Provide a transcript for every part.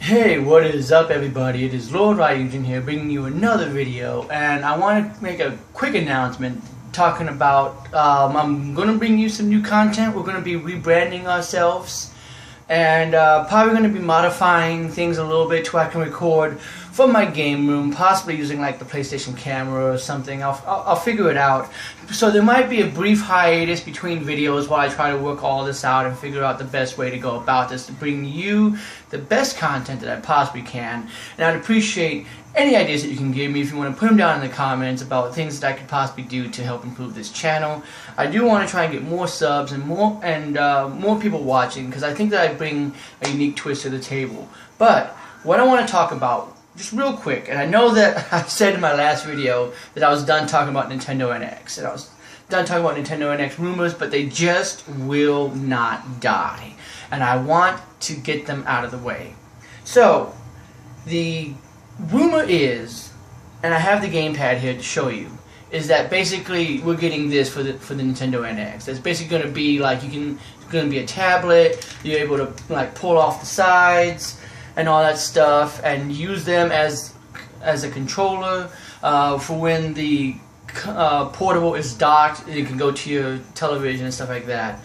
Hey, what is up everybody? It is Lord Ryujin here bringing you another video, and I want to make a quick announcement talking about I'm going to bring you some new content. We're going to be rebranding ourselves and probably going to be modifying things a little bit so I can record from my game room, possibly using like the PlayStation camera or something. I'll figure it out. So there might be a brief hiatus between videos while I try to work all this out and figure out the best way to go about this to bring you the best content that I possibly can. And I'd appreciate any ideas that you can give me if you want to put them down in the comments about things that I could possibly do to help improve this channel. I do want to try and get more subs and more people watching, because I think that I bring a unique twist to the table. But what I want to talk about, just real quick, and I know that I said in my last video that I was done talking about Nintendo NX, and I was done talking about Nintendo NX rumors, but they just will not die, and I want to get them out of the way. So, the rumor is, and I have the gamepad here to show you, is that basically we're getting this for the Nintendo NX. It's basically going to be like it's going to be a tablet. You're able to like pull off the sides and all that stuff, and use them as a controller for when the portable is docked. You can go to your television and stuff like that.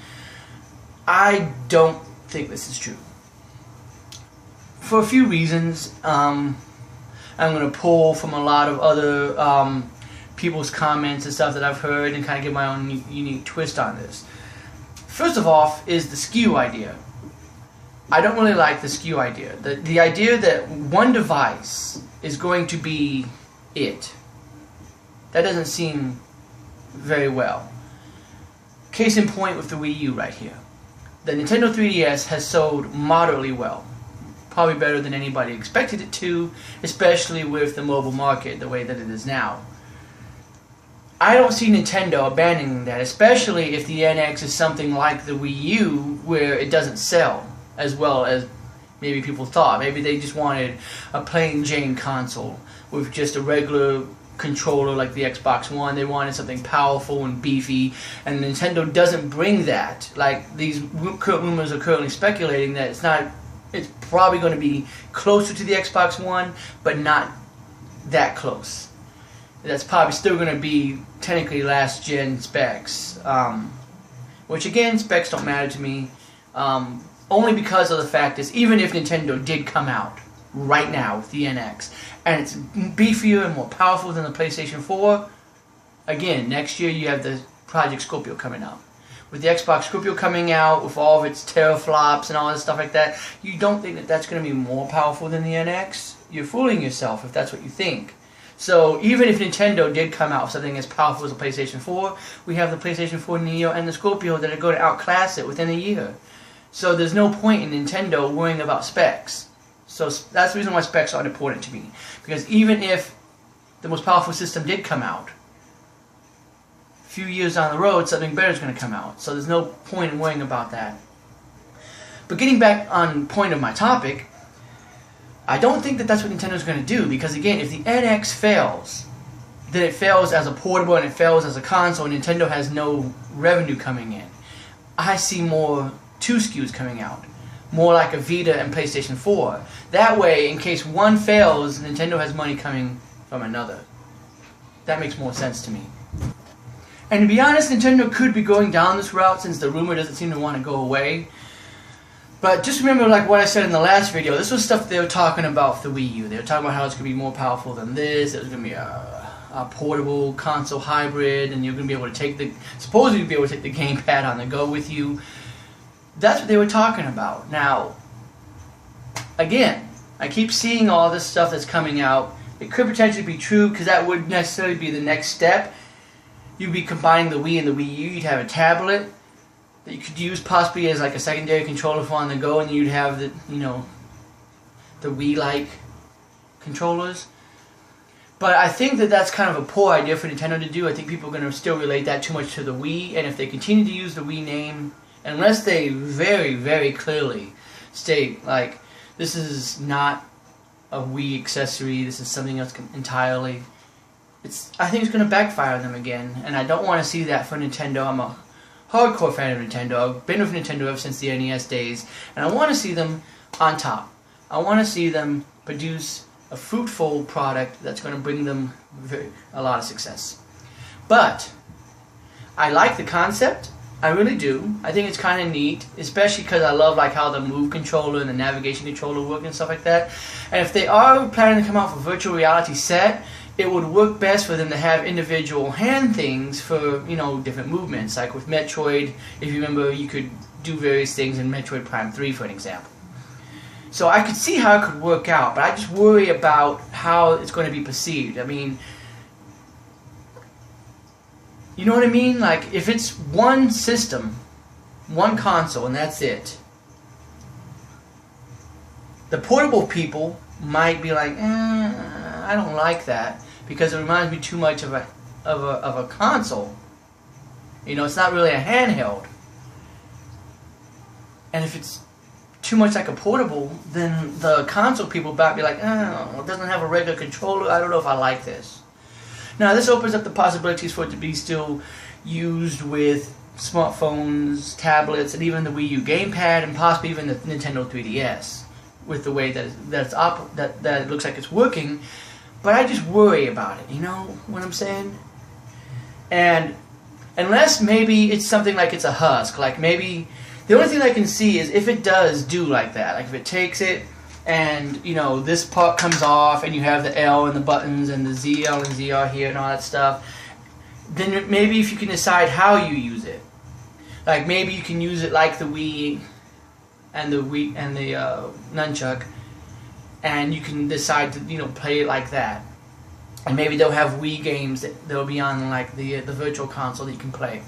I don't think this is true for a few reasons. I'm going to pull from a lot of other people's comments and stuff that I've heard and kind of give my own unique twist on this. First of all is the SKU idea. I don't really like the SKU idea. The idea that one device is going to be it. That doesn't seem very well. Case in point with the Wii U right here. The Nintendo 3DS has sold moderately well. Probably better than anybody expected it to, especially with the mobile market the way that it is now. I don't see Nintendo abandoning that, especially if the NX is something like the Wii U where it doesn't sell as well as maybe people thought. Maybe they just wanted a plain Jane console with just a regular controller like the Xbox One. They wanted something powerful and beefy, and Nintendo doesn't bring that. Like these rumors are currently speculating that it's probably going to be closer to the Xbox One, but not that close. That's probably still going to be technically last gen specs, which again, specs don't matter to me. Only because of the fact is, even if Nintendo did come out right now with the NX, and it's beefier and more powerful than the PlayStation 4, again, next year you have the Project Scorpio coming out. With the Xbox Scorpio coming out, with all of its teraflops and all this stuff like that, you don't think that that's going to be more powerful than the NX? You're fooling yourself if that's what you think. So even if Nintendo did come out with something as powerful as the PlayStation 4, we have the PlayStation 4 Neo and the Scorpio that are going to outclass it within a year. So there's no point in Nintendo worrying about specs. So that's the reason why specs aren't important to me. Because even if the most powerful system did come out, a few years down the road, something better is going to come out. So there's no point in worrying about that. But getting back on point of my topic, I don't think that that's what Nintendo's going to do. Because again, if the NX fails, then it fails as a portable and it fails as a console, and Nintendo has no revenue coming in. I see more 2 SKUs coming out, more like a Vita and PlayStation 4. That way, in case one fails, Nintendo has money coming from another. That makes more sense to me. And to be honest, Nintendo could be going down this route since the rumor doesn't seem to want to go away. But just remember, like what I said in the last video, this was stuff they were talking about for the Wii U. They were talking about how it's going to be more powerful than this. It was going to be a portable console hybrid, and you're going to be able to take supposedly be able to take the gamepad on the go with you. That's what they were talking about. Now, again, I keep seeing all this stuff that's coming out. It could potentially be true, because that would necessarily be the next step. You'd be combining the Wii and the Wii U. You'd have a tablet that you could use possibly as like a secondary controller for on the go, and you'd have the the Wii-like controllers. But I think that that's kind of a poor idea for Nintendo to do. I think people are going to still relate that too much to the Wii, and if they continue to use the Wii name, unless they very, very clearly state, like, this is not a Wii accessory, this is something else entirely, I think it's going to backfire on them again, and I don't want to see that for Nintendo. I'm a hardcore fan of Nintendo. I've been with Nintendo ever since the NES days, and I want to see them on top. I want to see them produce a fruitful product that's going to bring them a lot of success. But I like the concept. I really do. I think it's kind of neat, especially because I love like how the move controller and the navigation controller work and stuff like that. And if they are planning to come out with a virtual reality set, it would work best for them to have individual hand things for, you know, different movements. Like with Metroid, if you remember, you could do various things in Metroid Prime 3, for an example. So I could see how it could work out, but I just worry about how it's going to be perceived. I mean, you know what I mean? Like, if it's one system, one console, and that's it, the portable people might be like, I don't like that, because it reminds me too much of a console. You know, it's not really a handheld. And if it's too much like a portable, then the console people might be like, oh, it doesn't have a regular controller, I don't know if I like this. Now this opens up the possibilities for it to be still used with smartphones, tablets, and even the Wii U gamepad, and possibly even the Nintendo 3DS, with the way that it looks like it's working. But I just worry about it, you know what I'm saying? And unless maybe it's something like it's a husk, like maybe the only thing I can see is if it does do like that, like if it takes it and, you know, this part comes off and you have the L and the buttons and the ZL and ZR here and all that stuff, then maybe if you can decide how you use it. Like maybe you can use it like the Wii and the Nunchuck, and you can decide to, you know, play it like that. And maybe they'll have Wii games that'll be on like the virtual console that you can play.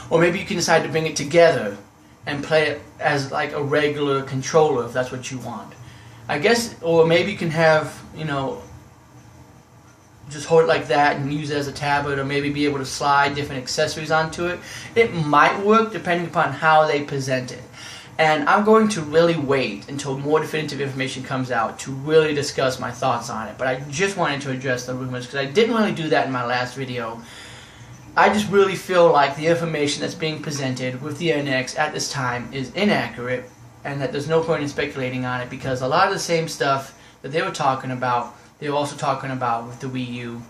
Or maybe you can decide to bring it together and play it as like a regular controller if that's what you want. I guess, or maybe you can have, you know, just hold it like that and use it as a tablet, or maybe be able to slide different accessories onto it. It might work depending upon how they present it. And I'm going to really wait until more definitive information comes out to really discuss my thoughts on it. But I just wanted to address the rumors because I didn't really do that in my last video. I just really feel like the information that's being presented with the NX at this time is inaccurate, and that there's no point in speculating on it, because a lot of the same stuff that they were talking about, they were also talking about with the Wii U.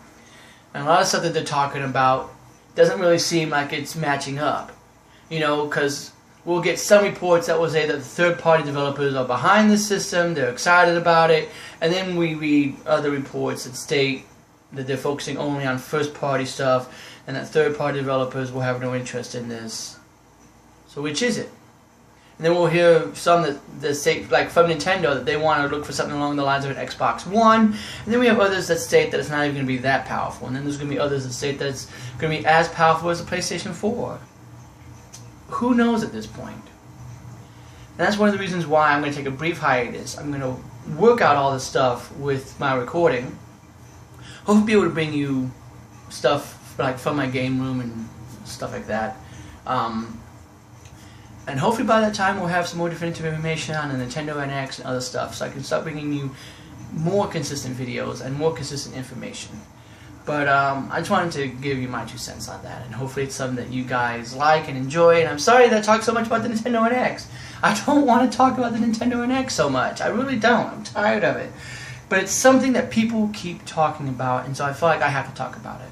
And a lot of stuff that they're talking about doesn't really seem like it's matching up. You know, because we'll get some reports that will say that the third-party developers are behind the system, they're excited about it, and then we read other reports that state that they're focusing only on first-party stuff, and that third-party developers will have no interest in this. So which is it? And then we'll hear some that say, like from Nintendo, that they want to look for something along the lines of an Xbox One, and then we have others that state that it's not even going to be that powerful, and then there's going to be others that state that it's going to be as powerful as the PlayStation 4. Who knows at this point? And that's one of the reasons why I'm going to take a brief hiatus. I'm going to work out all this stuff with my recording. Hopefully be able to bring you stuff like from my game room and stuff like that. And hopefully by that time we'll have some more definitive information on the Nintendo NX and other stuff, so I can start bringing you more consistent videos and more consistent information. But I just wanted to give you my 2 cents on that, and hopefully it's something that you guys like and enjoy. And I'm sorry that I talk so much about the Nintendo NX. I don't want to talk about the Nintendo NX so much. I really don't. I'm tired of it. But it's something that people keep talking about, and so I feel like I have to talk about it.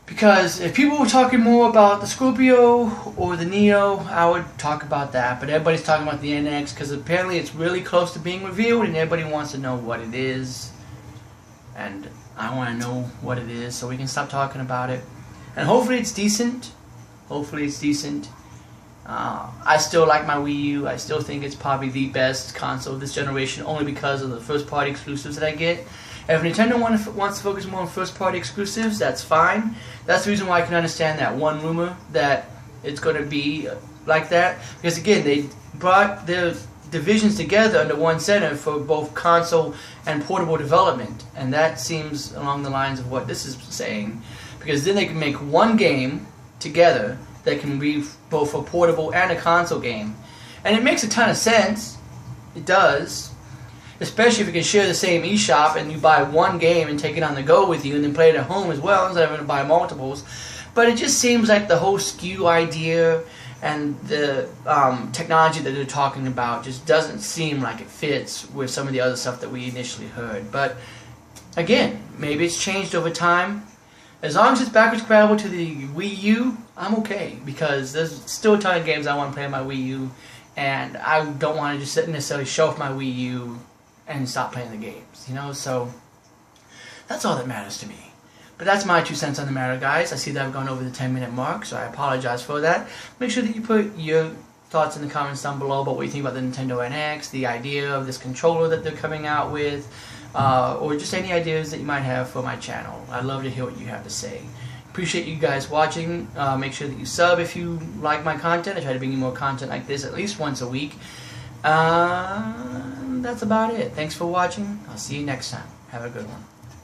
Because if people were talking more about the Scorpio or the Neo, I would talk about that. But everybody's talking about the NX because apparently it's really close to being revealed, and everybody wants to know what it is. And I want to know what it is so we can stop talking about it. And hopefully it's decent. Hopefully it's decent. I still like my Wii U. I still think it's probably the best console of this generation, only because of the first-party exclusives that I get. If Nintendo wants to focus more on first-party exclusives, that's fine. That's the reason why I can understand that one rumor that it's going to be like that. Because again, they brought their divisions together under one center for both console and portable development. And that seems along the lines of what this is saying. Because then they can make one game together that can be both a portable and a console game. And it makes a ton of sense. It does. Especially if you can share the same eShop and you buy one game and take it on the go with you and then play it at home as well instead of having to buy multiples. But it just seems like the whole SKU idea and the technology that they're talking about just doesn't seem like it fits with some of the other stuff that we initially heard. But again, maybe it's changed over time. As long as it's backwards compatible to the Wii U, I'm okay, because there's still a ton of games I want to play on my Wii U, and I don't want to just necessarily show off my Wii U and stop playing the games, you know. So that's all that matters to me. But that's my 2 cents on the matter, guys. I see that I've gone over the 10-minute mark, so I apologize for that. Make sure that you put your thoughts in the comments down below about what you think about the Nintendo NX, the idea of this controller that they're coming out with, or just any ideas that you might have for my channel. I'd love to hear what you have to say. Appreciate you guys watching. Make sure that you sub if you like my content. I try to bring you more content like this at least once a week. That's about it. Thanks for watching. I'll see you next time. Have a good one.